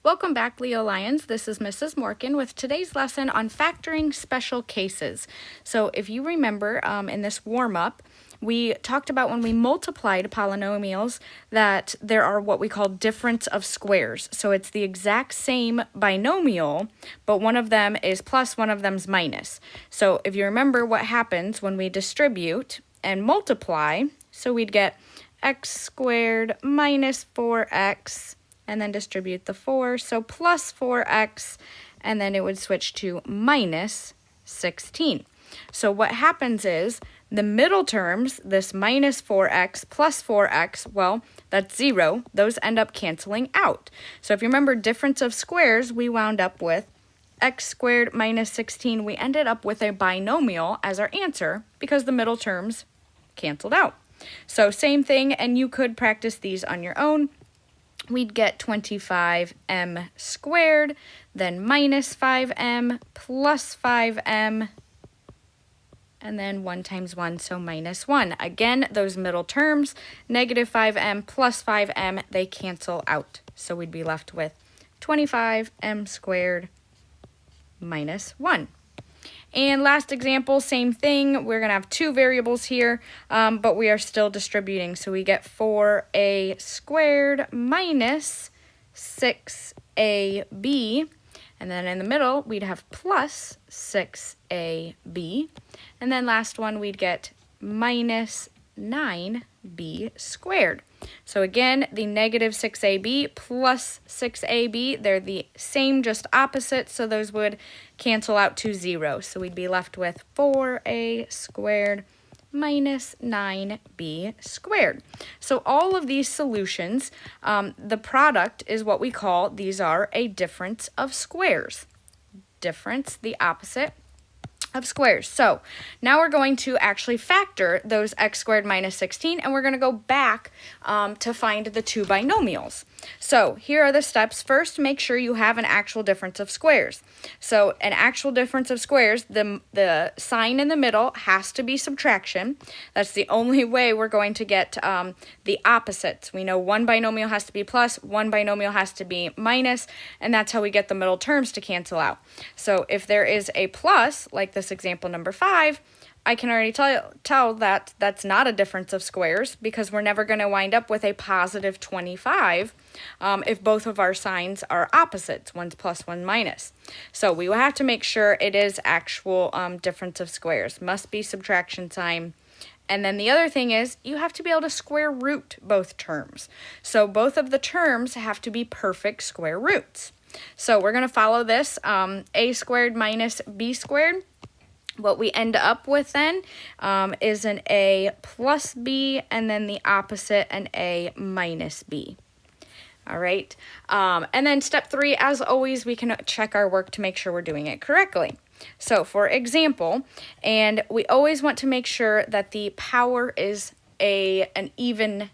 Welcome back, Leo Lions. This is Mrs. Morgan with today's lesson on factoring special cases. So if you remember in this warm-up, we talked about when we multiplied polynomials that there are what we call difference of squares. So it's the exact same binomial, but one of them is plus, one of them's minus. So if you remember what happens when we distribute and multiply, so we'd get x squared minus 4x, and then distribute the 4, so plus 4x, and then it would switch to minus 16. So what happens is the middle terms, this minus 4x plus 4x, well, that's 0. Those end up canceling out. So if you remember difference of squares, we wound up with x squared minus 16. We ended up with a binomial as our answer because the middle terms canceled out. So same thing, and you could practice these on your own. We'd get 25m squared, then minus 5m plus 5m, and then 1 times 1, so minus 1. Again, those middle terms, negative 5m plus 5m, they cancel out. So we'd be left with 25m squared minus 1. And last example, same thing. We're going to have two variables here, but we are still distributing. So we get 4a squared minus 6ab. And then in the middle, we'd have plus 6ab. And then last one, we'd get minus 9b squared. So again, the negative 6ab plus 6ab, they're the same, just opposite, so those would cancel out to 0. So we'd be left with 4a squared minus 9b squared. So all of these solutions, the product is what we call, these are a difference of squares. Difference, the opposite of squares. So now we're going to actually factor those x squared minus 16, and we're going to go back to find the two binomials. So here are the steps. First, make sure you have an actual difference of squares. So an actual difference of squares, the sign in the middle has to be subtraction. That's the only way we're going to get the opposites. We know one binomial has to be plus, one binomial has to be minus, and that's how we get the middle terms to cancel out. So if there is a plus, like this example number 5, I can already tell that that's not a difference of squares because we're never going to wind up with a positive 25 if both of our signs are opposites, one's plus, one's minus. So we will have to make sure it is actual difference of squares. Must be subtraction sign. And then the other thing is you have to be able to square root both terms. So both of the terms have to be perfect square roots. So we're going to follow this, a squared minus b squared. What we end up with then is an a plus b, and then the opposite, an a minus b. All right. And then step 3, as always, we can check our work to make sure we're doing it correctly. So for example, and we always want to make sure that the power is an even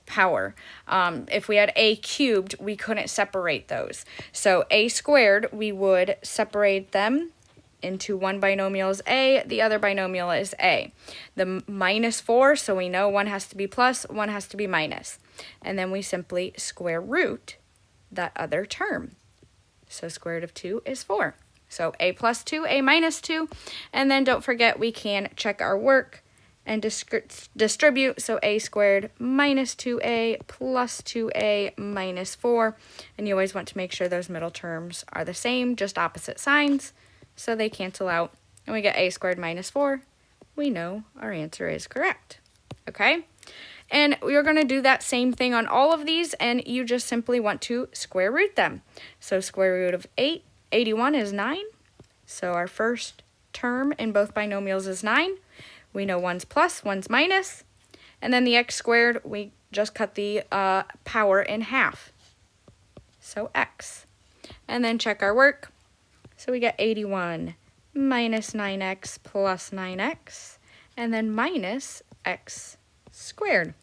power. If we had a cubed, we couldn't separate those. So a squared, we would separate them into one binomial is a, the other binomial is a. The minus 4, so we know one has to be plus, one has to be minus. And then we simply square root that other term. So square root of 2 is 4. So a plus 2, a minus 2. And then don't forget we can check our work and distribute. So a squared minus 2a plus 2a minus 4. And you always want to make sure those middle terms are the same, just opposite signs. So they cancel out, and we get a squared minus 4. We know our answer is correct. Okay? And we're going to do that same thing on all of these, and you just simply want to square root them. So square root of 81 is 9. So our first term in both binomials is 9. We know one's plus, one's minus. And then the x squared, we just cut the power in half. So x. And then check our work. So we get 81 minus 9x plus 9x, and then minus x squared.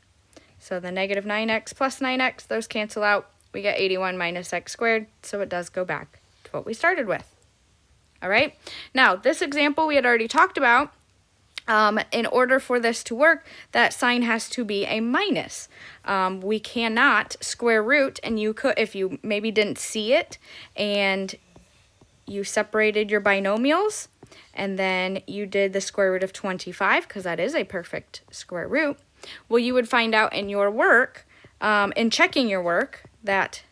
So the negative 9x plus 9x, those cancel out. We get 81 minus x squared, so it does go back to what we started with. All right, now this example we had already talked about. In order for this to work, that sign has to be a minus. We cannot square root, and you could, if you maybe didn't see it and you separated your binomials and then you did the square root of 25, because that is a perfect square root, well, you would find out in your work, in checking your work, that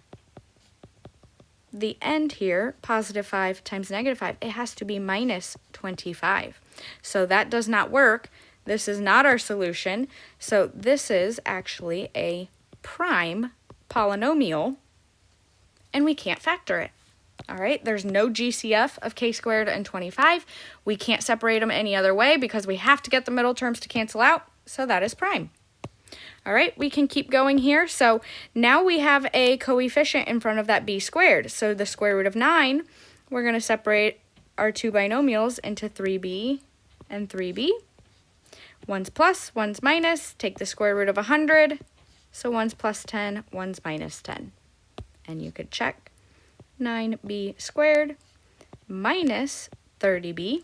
the end here, positive 5 times negative 5, it has to be minus 25. So that does not work. This is not our solution. So this is actually a prime polynomial, and we can't factor it. All right, there's no GCF of k squared and 25. We can't separate them any other way because we have to get the middle terms to cancel out. So that is prime. All right, we can keep going here. So now we have a coefficient in front of that b squared. So the square root of 9, we're going to separate our two binomials into 3b and 3b. One's plus, one's minus. Take the square root of 100. So one's plus 10, one's minus 10. And you could check 9b squared minus 30b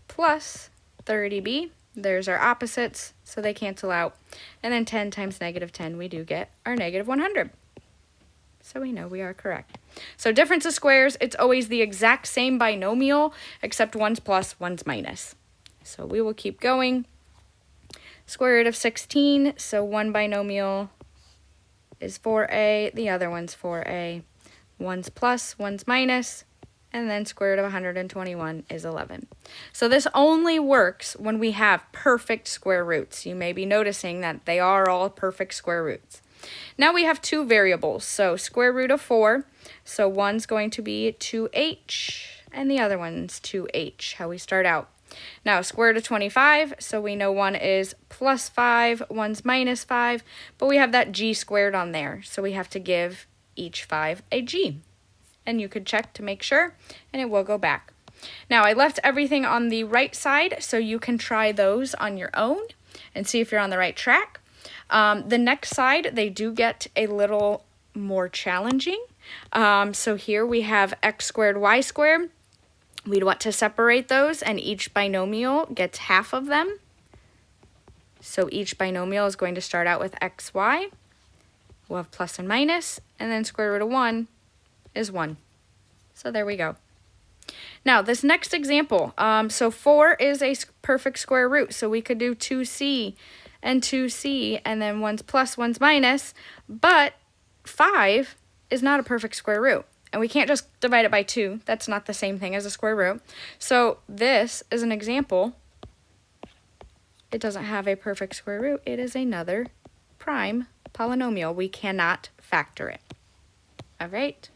plus 30b. There's our opposites, so they cancel out. And then 10 times negative 10, we do get our negative 100. So we know we are correct. So difference of squares, it's always the exact same binomial, except one's plus, one's minus. So we will keep going. Square root of 16, so one binomial is 4a, the other one's 4a. One's plus, one's minus. And then square root of 121 is 11. So this only works when we have perfect square roots. You may be noticing that they are all perfect square roots. Now we have two variables. So square root of 4. So one's going to be 2h and the other one's 2h, how we start out. Now square root of 25. So we know one is plus 5, one's minus 5. But we have that g squared on there. So we have to give each 5 a g. And you could check to make sure, and it will go back. Now, I left everything on the right side, so you can try those on your own and see if you're on the right track. The next side, they do get a little more challenging. So here we have x squared, y squared. We'd want to separate those, and each binomial gets half of them. So each binomial is going to start out with xy. We'll have plus and minus, and then square root of 1 is 1. So there we go. Now this next example, so 4 is a perfect square root, so we could do 2c and 2c, and then one's plus, one's minus, but 5 is not a perfect square root, and we can't just divide it by 2. That's not the same thing as a square root. So this is an example. It doesn't have a perfect square root. It is another prime polynomial. We cannot factor it. All right.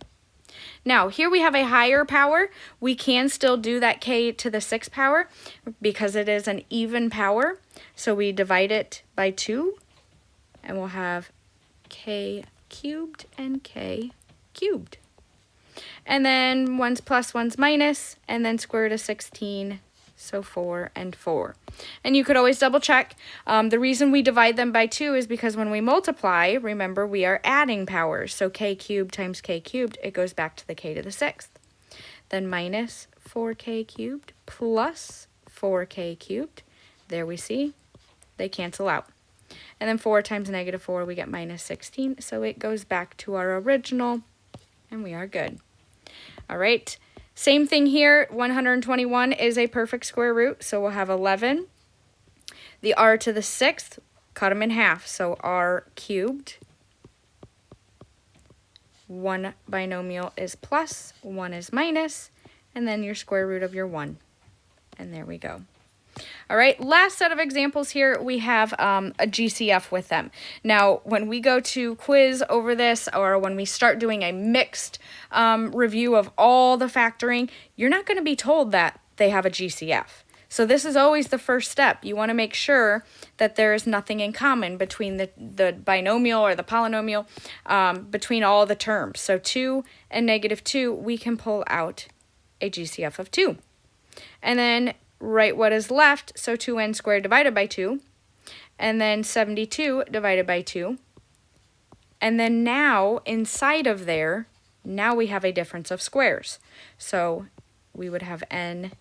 Now, here we have a higher power. We can still do that k to the 6th power because it is an even power. So we divide it by 2, and we'll have k cubed and k cubed. And then one's plus, one's minus, and then square root of 16, so 4 and 4. And you could always double check. The reason we divide them by 2 is because when we multiply, remember, we are adding powers. So k cubed times k cubed, it goes back to the k to the 6th. Then minus 4k cubed plus 4k cubed. There we see, they cancel out. And then 4 times negative 4, we get minus 16. So it goes back to our original, and we are good. All right. Same thing here, 121 is a perfect square root, so we'll have 11. The r to the 6th, cut them in half, so r cubed. One binomial is plus, one is minus, and then your square root of your 1. And there we go. All right, last set of examples here, we have a GCF with them. Now, when we go to quiz over this, or when we start doing a mixed review of all the factoring, you're not going to be told that they have a GCF. So this is always the first step. You want to make sure that there is nothing in common between the binomial or the polynomial, between all the terms. So 2 and negative 2, we can pull out a GCF of 2. And then write what is left, so 2n squared divided by 2, and then 72 divided by 2. And then now, inside of there, now we have a difference of squares. So we would have n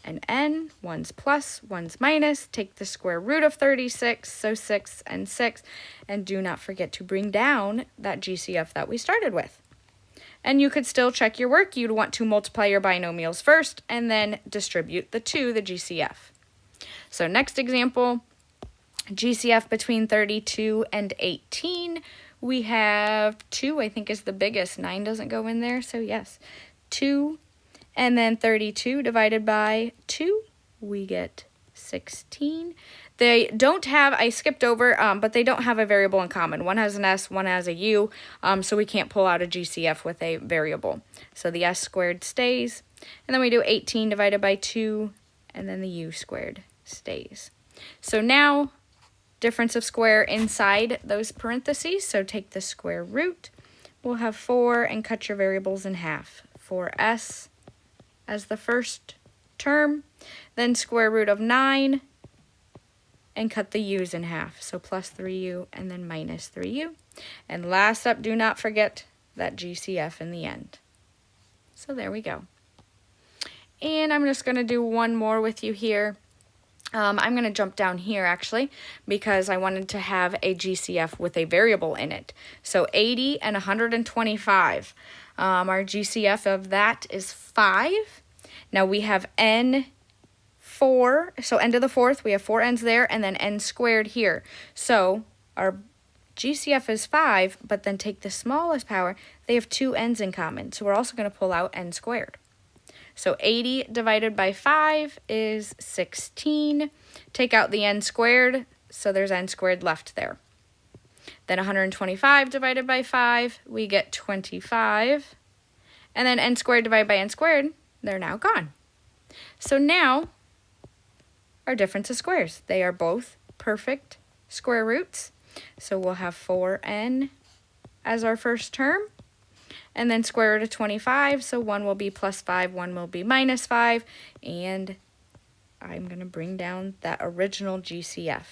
and n. One's plus, one's minus. Take the square root of 36, so 6 and 6. And do not forget to bring down that GCF that we started with. And you could still check your work. You'd want to multiply your binomials first and then distribute the GCF. So next example, GCF between 32 and 18. We have 2, I think is the biggest. 9 doesn't go in there, so yes. 2, and then 32 divided by 2, we get 16. They don't have, I skipped over, but they don't have a variable in common. One has an S, one has a U, so we can't pull out a GCF with a variable. So the S squared stays, and then we do 18 divided by 2, and then the U squared stays. So now, difference of square inside those parentheses, so take the square root. We'll have 4 and cut your variables in half. 4s as the first term, then square root of 9, and cut the u's in half. So plus 3u and then minus 3u. And last up, do not forget that GCF in the end. So there we go. And I'm just going to do one more with you here. I'm going to jump down here actually because I wanted to have a GCF with a variable in it. So 80 and 125. Our GCF of that is 5. Now we have n 4, so n to the 4th, we have 4 n's there, and then n squared here. So our GCF is 5, but then take the smallest power, they have 2 n's in common. So we're also going to pull out n squared. So 80 divided by 5 is 16. Take out the n squared, so there's n squared left there. Then 125 divided by 5, we get 25. And then n squared divided by n squared, they're now gone. So now, our difference of squares. They are both perfect square roots. So we'll have 4n as our first term. And then square root of 25, so one will be plus 5, one will be minus 5. And I'm going to bring down that original GCF.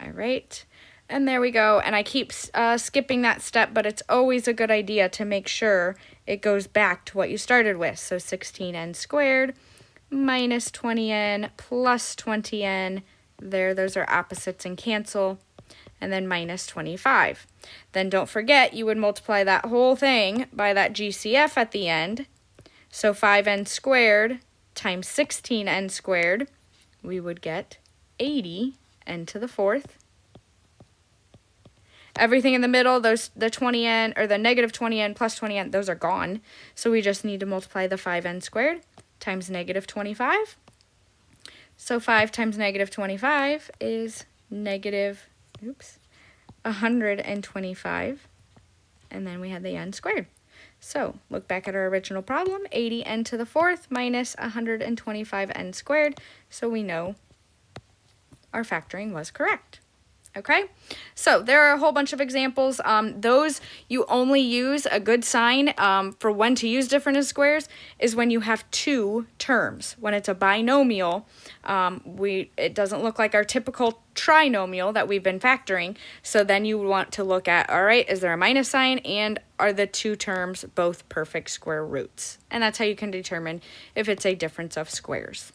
All right. And there we go. And I keep skipping that step, but it's always a good idea to make sure it goes back to what you started with. So 16n squared minus 20n plus 20n. There, those are opposites and cancel. And then minus 25. Then don't forget, you would multiply that whole thing by that GCF at the end. So 5n squared times 16n squared, we would get 80n to the 4th. Everything in the middle, those the 20n or the negative 20n plus 20n, those are gone. So we just need to multiply the 5n squared times negative 25. So 5 times negative 25 is negative 125. And then we had the n squared. So look back at our original problem, 80n to the 4th minus 125n squared. So we know our factoring was correct. Okay, so there are a whole bunch of examples. Those you only use a good sign for when to use difference of squares is when you have 2 terms. When it's a binomial, it doesn't look like our typical trinomial that we've been factoring. So then you want to look at, all right, is there a minus sign and are the 2 terms both perfect square roots? And that's how you can determine if it's a difference of squares.